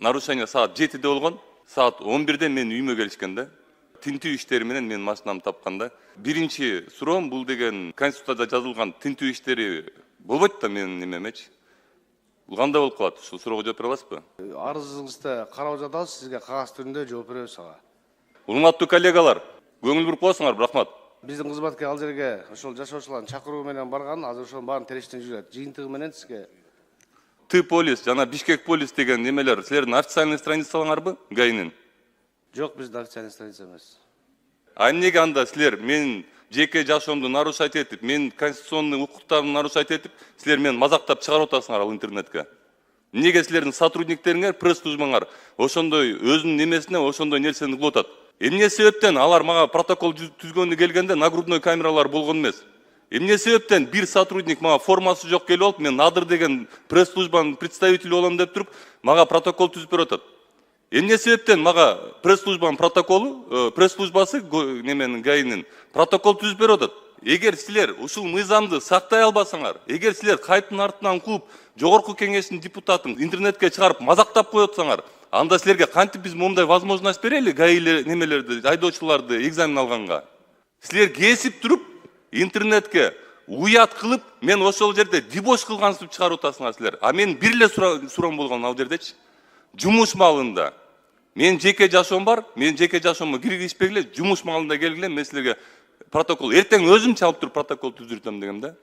нарушение саат 7-де болгон. Саат 11-де мен үйүмө келишкен да. Тинтүү иштери менен мен машинамды тапканда. Биринчи суроом бул деген Конституцияда жазылган тинтүү иштери болбойт да менин немемечи. Бул кандай болуп калат? Ушул суроого жооп бере аласызбы? Арызыңызды карап жатабыз, сизге кагаз түрүндө жооп беребиз ага. Урматтуу коллегалар, көңүл буруп коесуңар, рахмат. Биздин кызматкер ал жерге ошол жашоочулардын чакыруу менен барган, азыр ошонун баарын териштирип жүрөт. Жыйынтыгы менен сизге Т-полис жана Бишкек полис деген немелер силердин официальный страницаларыңарбы? ГАИнин? жок, биздин официальный страница эмес. А эмнеге анда силер мен жеке жашоомду нарушать этип, мен конституционный укуктарымды нарушать этип, силер мени мазактап чыгарып атасыңар ал интернетке? Эмнеге силердин сотрудниктериңер, пресс-службаңар ошондой өзүнүн немесине ошондой нерсени кылып атат? Эмне себептен алар мага протокол түзгөнү келгенде нагрудной камералар болгон эмес? Эмне себептен бир сотрудник мага формасы жок келип алып, мен Надыр деген пресс-службанын представители болом деп туруп, мага протокол түзүп берип атат? Эмне себептен мага пресс-службанын протоколу, пресс-службасы неменин ГАИнин протокол түзүп берип атат? Эгер силер ушул мыйзамды сактай албасаңар, эгер силер кайыптын артынан кууп, жогорку кеңештин депутатын интернетке чыгарып мазактап коётсаңар, анда силерге кантип биз мондай возможность берели ГАИ немелерди, айдоочуларды экзамен алганга? Силер кесип туруп интернетке уят кылып, мен ошол жерде дебош кылгансып чыгарып атасыңар силер. А мен бир эле суроом болгон ал жердечи. Жумуш маалында мен жеке жашоом бар, мен жеке жашоомо киргизишпегиле, жумуш маалында келгиле, мен силерге протокол эртең өзүм чалып туруп протокол түзүртөм дегем да.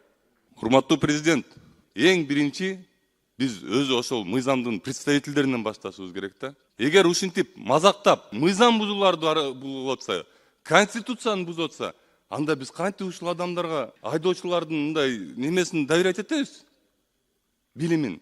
Урматтуу президент, эң биринчи биз өзү ошол мыйзамдын представительдеринен башташыбыз керек да. Эгер ушинтип мазактап, мыйзам бузууларды булуп атса, конституцияны бузуп атса, анда биз кантип ушул адамдарга айдоочулардын мындай немесин доверять этебиз? Билимин.